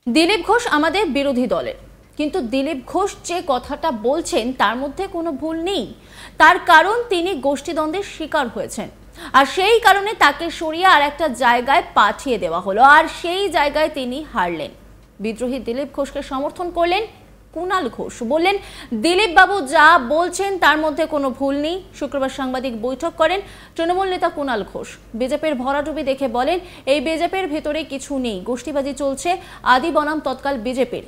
দিলীপ ঘোষ আমাদের বিরোধী দলের, কিন্তু দিলীপ ঘোষ যে কথাটা বলছেন তার মধ্যে কোনো ভুল নেই। তার কারণ তিনি গোষ্ঠীদ্বন্দ্বের শিকার হয়েছেন, আর সেই কারণে তাকে সরিয়ে আর একটা জায়গায় পাঠিয়ে দেওয়া হলো, আর সেই জায়গায় তিনি হারলেন। বিদ্রোহী দিলীপ ঘোষকে সমর্থন করলেন কুণাল ঘোষ, বললেন দিলীপ বাবু যা বলছেন তার মধ্যে কোনো ভুল নেই। শুক্রবার সাংবাদিক বৈঠক করেন তৃণমূল নেতা কুণাল ঘোষ। বিজেপির ভরাডুবি দেখে বলেন, এই বিজেপির ভেতরে কিছু নেই, গোষ্ঠীবাজি চলছে আদি বনাম তৎকাল বিজেপির।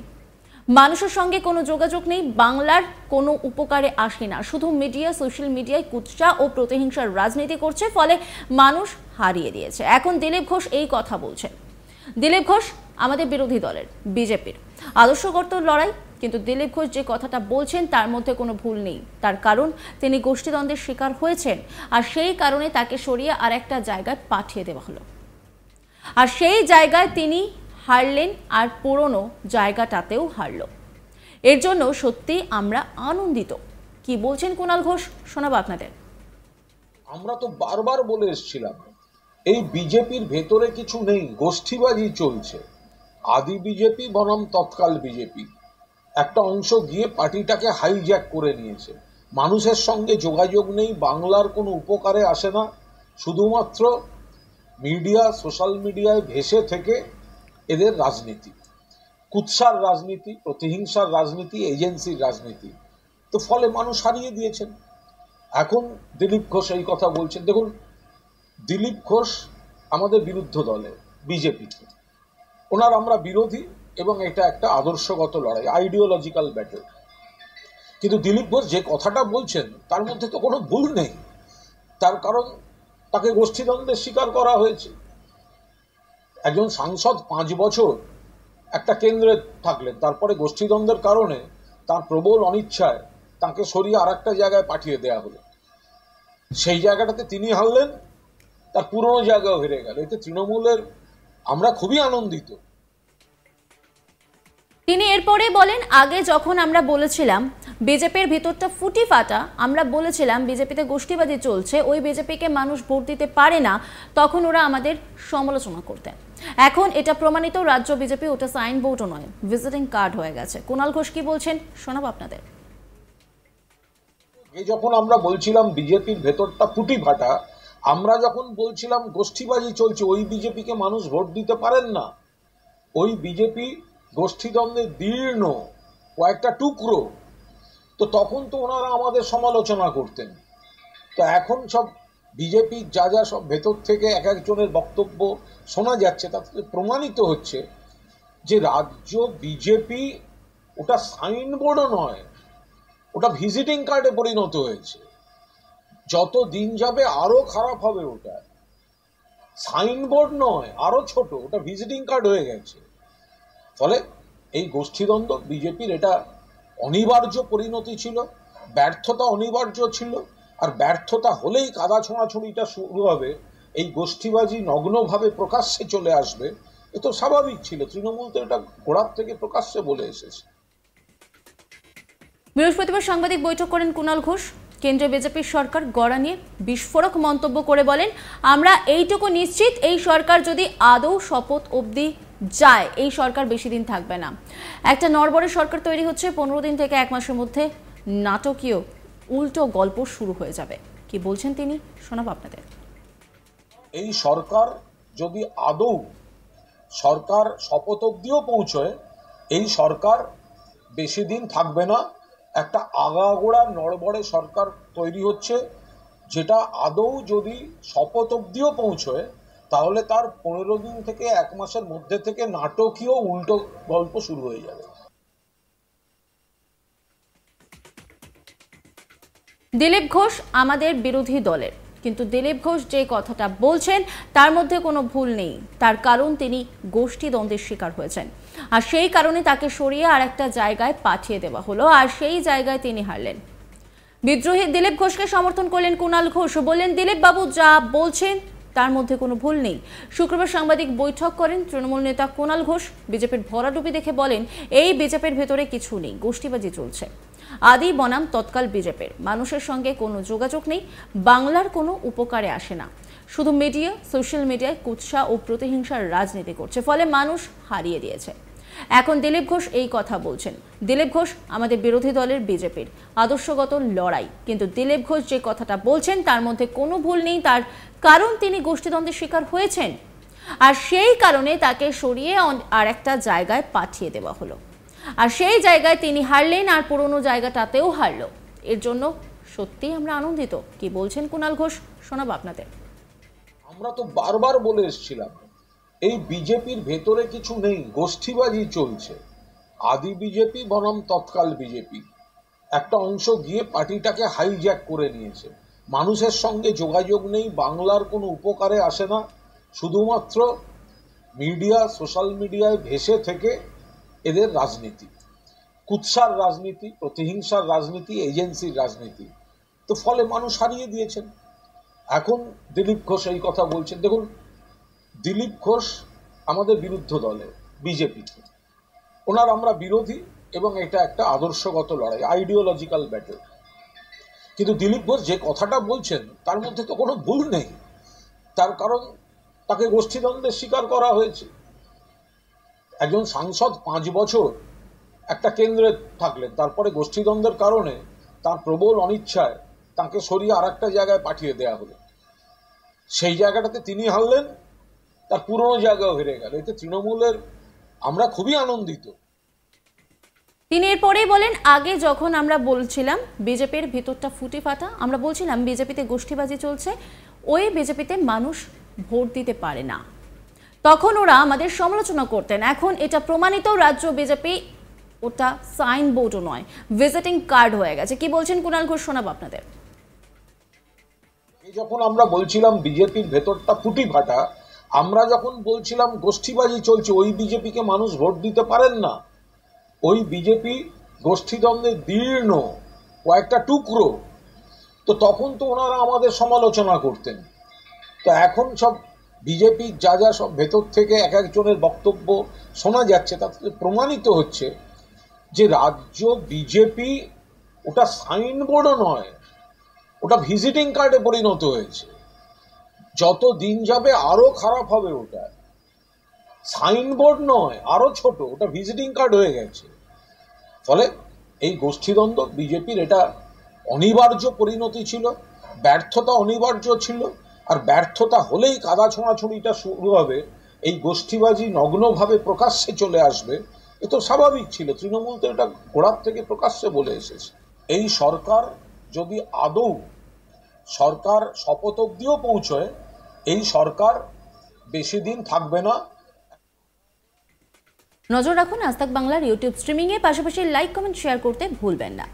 মানুষের সঙ্গে কোনো যোগাযোগ নেই, বাংলার কোনো উপকারে আসে না, শুধু মিডিয়া সোশ্যাল মিডিয়ায় কুৎসা ও প্রতিহিংসার রাজনীতি করছে, ফলে মানুষ হারিয়ে দিয়েছে। এখন দিলীপ ঘোষ এই কথা বলছেন। দিলীপ ঘোষ আমাদের বিরোধী দলের, বিজেপির আদর্শগত লড়াই, কিন্তু দিলীপ ঘোষ যে কথাটা বলছেন তার মধ্যে কোনো ভুল নেই। তার কারণ তিনি গোষ্ঠীদ্বন্দ্বের শিকার হয়েছেন, আর সেই কারণে তাকে সরিয়ে আর একটা জায়গায় পাঠিয়ে দেওয়া হলো, আর সেই জায়গায় তিনি হারলেন, আর পুরনো জায়গাটাতেও হারল। এর জন্য সত্যি আমরা আনন্দিত। কি বলছেন কুণাল ঘোষ, শোনাবো আপনাদের। আমরা তো বারবার বলে এসেছিলাম এই বিজেপির ভেতরে কিছু নেই, গোষ্ঠীবাজি চলছে আদি বিজেপি বনাম তৎকাল বিজেপি। একটা অংশ গিয়ে পার্টিটাকে হাইজ্যাক করে নিয়েছে, মানুষের সঙ্গে যোগাযোগ নেই, বাংলার কোনো উপকারে আসে না, শুধুমাত্র মিডিয়া সোশ্যাল মিডিয়ায় ভেসে থেকে এদের রাজনীতি, কুৎসার রাজনীতি, প্রতিহিংসার রাজনীতি, এজেন্সির রাজনীতি। তো ফলে মানুষ হারিয়ে দিয়েছেন। এখন দিলীপ ঘোষ এই কথা বলছেন। দেখুন, দিলীপ ঘোষ আমাদের বিরুদ্ধ দলে, বিজেপি, ওনার আমরা বিরোধী, এবং এটা একটা আদর্শগত লড়াই, আইডিওলজিক্যাল ব্যাটল। কিন্তু দিলীপ ঘোষ যে কথাটা বলছেন তার মধ্যে তো কোনো ভুল নেই। তার কারণ তাকে গোষ্ঠীদ্বন্দ্বের শিকার করা হয়েছে। একজন সাংসদ 5 বছর একটা কেন্দ্রে থাকলেন, তারপরে গোষ্ঠীদ্বন্দ্বের কারণে তার প্রবল অনিচ্ছায় তাকে সরিয়ে আর একটা জায়গায় পাঠিয়ে দেওয়া হলো। সেই জায়গাটাতে তিনি হারলেন, তার পুরনো জায়গাও হেরে গেল। এতে তৃণমূলের আমরা খুবই আনন্দিত। তিনি এরপরে বলেন, আগে যখন আমরা বলেছিলাম বিজেপির ভিতরটা ফুটি ফাটা, আমরা বলেছিলাম বিজেপিতে গোষ্ঠীবাজি চলছে, ওই বিজেপিকে মানুষ ভোট দিতে পারে না, তখন ওরা আমাদের সমালোচনা করতেন। এখন এটা প্রমাণিত, রাজ্য বিজেপি ওটা সাইন বোর্ডও নয়, ভিজিটিং কার্ড হয়ে গেছে। কুণাল ঘোষ কি বলছেন শোনাবো আপনাদের। যখন আমরা বলছিলাম বিজেপির ভেতরটা ফুটি ফাটা, আমরা যখন বলছিলাম গোষ্ঠীবাজি চলছে, ওই বিজেপিকে মানুষ ভোট দিতে পারেন না, ওই বিজেপি গোষ্ঠীদ্বন্দ্বে দীর্ণ কয়েকটা টুকরো, তো তখন তো ওনারা আমাদের সমালোচনা করতেন। তো এখন সব বিজেপির যা যা সব ভেতর থেকে এক একজনের বক্তব্য শোনা যাচ্ছে, তাতে প্রমাণিত হচ্ছে যে রাজ্য বিজেপি ওটা সাইনবোর্ডও নয়, ওটা ভিজিটিং কার্ডে পরিণত হয়েছে। যত দিন যাবে আরো খারাপ হবে, ওটা সাইনবোর্ড নয়, আরো ছোট, ওটা ভিজিটিং কার্ড হয়ে গেছে। ফলে এই গোষ্ঠীদ্বন্দ্ব বিজেপির এটা অনিবার্য পরিণতি ছিল, ব্যর্থতা অনিবার্য ছিল, আর ব্যর্থতা হলেই কাদা ছোঁড়াছুড়িটা শুরু হবে, এই গোষ্ঠীবাজি নগ্নভাবে প্রকাশ্যে চলে আসবে। এ তো স্বাভাবিক ছিল, তৃণমূল তো এটা গোড়ার থেকে প্রকাশ্যে বলে এসেছে। বৃহস্পতিবার সাংবাদিক বৈঠক করেন কুণাল ঘোষ। কেন্দ্রীয় বিজেপির সরকার গড়া নিয়ে বিস্ফোরক মন্তব্য করে বলেন, আমরা এইটুকু নিশ্চিত, এই সরকার যদি আদৌ শপথ অবধি যায়, এই সরকার বেশি দিন থাকবে না। একটা নড়বড়ে সরকার তৈরি হচ্ছে, 15 দিন থেকে 1 মাসের মধ্যে নাটকীয় উল্টো গল্প শুরু হয়ে যাবে। কি বলছেন তিনি শোনাবো আপনাদের। এই সরকার যদি আদৌ সরকার শপথ অবধিও পৌঁছয়, এই সরকার বেশি দিন থাকবে না। একটা আগাগোড়া নড়বড়ে সরকার তৈরি হচ্ছে, যেটা আদৌ যদি শপথ অবধিও পৌঁছয়, তাহলে তার 15 দিন থেকে 1 মাসের মধ্যে থেকে নাটকীয় উল্টো গল্প শুরু হয়ে যাবে। দিলীপ ঘোষ আমাদের বিরোধী দলের, কিন্তু দিলীপ ঘোষ যে কথাটা বলছেন তার মধ্যে কোনো ভুল নেই। তার কারণ তিনি গোষ্ঠীদ্বন্দ্বের শিকার হয়েছেন, আর সেই কারণে তাকে সরিয়ে আর একটা জায়গায় পাঠিয়ে দেওয়া হলো, আর সেই জায়গায় তিনি হারলেন। বিদ্রোহী দিলীপ ঘোষকে সমর্থন করলেন কুণাল ঘোষ, বললেন দিলীপ বাবু যা বলছেন তার মধ্যে কোনো ভুল নেই। শুক্রবার সাংবাদিক বৈঠক করেন তৃণমূল নেতা কুণাল ঘোষ। বিজেপির ভরাডুবি দেখে বলেন, এই বিজেপির ভেতরে কিছু নেই, গোষ্ঠীবাজি চলছে আদি বনাম তৎকাল বিজেপির। মানুষের সঙ্গে কোনো যোগাযোগ নেই, বাংলার কোনো উপকারে আসে না, শুধু মিডিয়া সোশ্যাল মিডিয়ায় কুৎসা ও প্রতিহিংসার রাজনীতি করছে, ফলে মানুষ হারিয়ে দিয়েছে। এখন দিলীপ ঘোষ এই কথা বলছেন। দিলীপ ঘোষ আমাদের বিরোধী দলের বিজেপির আদর্শগত লড়াই, কিন্তু দিলীপ ঘোষ যে কথাটা বলছেন তার মধ্যে কোনো ভুল নেই। তার কারণ তিনি গোষ্ঠীদ্বন্দ্বের শিকার হয়েছেন, আর সেই কারণে তাকে সরিয়ে আর একটা জায়গায় পাঠিয়ে দেওয়া হলো, আর সেই জায়গায় তিনি হারলেন আর পুরনো জায়গাটাতেও হারলো। এর জন্য সত্যিই আমরা আনন্দিত। কি বলছেন কুণাল ঘোষ, শোনাবো আপনাদের। আমরা তো বারবার বলে এসেছিলাম এই বিজেপির ভেতরে কিছু নেই, গোষ্ঠীবাজি চলছে। আদি বিজেপি বনাম তৎকাল বিজেপি, একটা অংশ গিয়ে পার্টিটাকে হাইজ্যাক করে নিয়েছে। মানুষের সঙ্গে যোগাযোগ নেই, বাংলার কোনো উপকারে আসে না, শুধুমাত্র মিডিয়া, সোশ্যাল মিডিয়ায় ভেসে থেকে এদের রাজনীতি, কুৎসার রাজনীতি, প্রতিহিংসার রাজনীতি, এজেন্সির রাজনীতি। তো ফলে মানুষ হারিয়ে দিয়েছেন। এখন দিলীপ ঘোষ এই কথা বলছেন। দেখুন, দিলীপ ঘোষ আমাদের বিরুদ্ধ দলে বিজেপিতে, ওনার আমরা বিরোধী এবং এটা একটা আদর্শগত লড়াই, আইডিওলজিক্যাল ব্যাটল। কিন্তু দিলীপ ঘোষ যে কথাটা বলছেন তার মধ্যে তো কোনো ভুল নেই। তার কারণ তাকে গোষ্ঠীদ্বন্দ্বের শিকার করা হয়েছে। একজন সাংসদ 5 বছর একটা কেন্দ্রে থাকলেন, তারপরে গোষ্ঠীদ্বন্দ্বের কারণে তার প্রবল অনিচ্ছায় তাকে সরিয়ে আর একটা জায়গায় পাঠিয়ে দেওয়া হলো। সেই জায়গাটাতে তিনি হারলেন, তার পুরনো জায়গাও হেরে গেল। এতে তৃণমূলের আমরা খুবই আনন্দিত। তিনি এরপরেই বলেন, আগে যখন আমরা বলছিলাম বিজেপির ভিতরটা ফুটি ফাটা, আমরা বলছিলাম বিজেপিতে গোষ্ঠীবাজি চলছে, ওই বিজেপিতে মানুষ ভোট দিতে পারে না, তখন ওরা আমাদের সমালোচনা করতেন। এখন এটা প্রমাণিত, রাজ্য বিজেপি ওটা সাইনবোর্ডও নয়, ভিজিটিং কার্ড হয়ে গেছে। কি বলছেন কুণাল ঘোষ, শোনাবো আপনাদের। যখন আমরা বলছিলাম বিজেপির ভেতরটা ফুটি ফাটা, আমরা যখন বলছিলাম গোষ্ঠীবাজি চলছে, ওই বিজেপিকে মানুষ ভোট দিতে পারেন না, ওই বিজেপি গোষ্ঠীদ্বন্দ্বে দীর্ণ কয়েকটা টুকরো, তো তখন তো ওনারা আমাদের সমালোচনা করতেন। তো এখন সব বিজেপির যা যা সব ভেতর থেকে এক একজনের বক্তব্য শোনা যাচ্ছে, তাতে প্রমাণিত হচ্ছে যে রাজ্য বিজেপি ওটা সাইনবোর্ডও নয়, ওটা ভিজিটিং কার্ডে পরিণত হয়েছে। যত দিন যাবে আরো খারাপ হবে, ওটা সাইনবোর্ড নয়, আরো ছোট, ওটা ভিজিটিং কার্ড হয়ে গেছে। ফলে এই গোষ্ঠীদ্বন্দ্ব বিজেপির এটা অনিবার্য পরিণতি ছিল, ব্যর্থতা অনিবার্য ছিল। আর ব্যর্থতা হলেই কাদা ছোঁড়াছুড়িটা শুরু হবে, এই গোষ্ঠীবাজি নগ্নভাবে প্রকাশ্যে চলে আসবে। এ তো স্বাভাবিক ছিল, তৃণমূল তো এটা গোড়ার থেকে প্রকাশ্যে বলে এসেছে। এই সরকার যদি আদৌ সরকার শপথ অবধিও পৌঁছয়, এই সরকার বেশি দিন থাকবে না। নজর রাখুন আজ তাক বাংলার ইউটিউব স্ট্রিমিংয়ে, পাশাপাশি লাইক, কমেন্ট, শেয়ার করতে ভুলবেন না।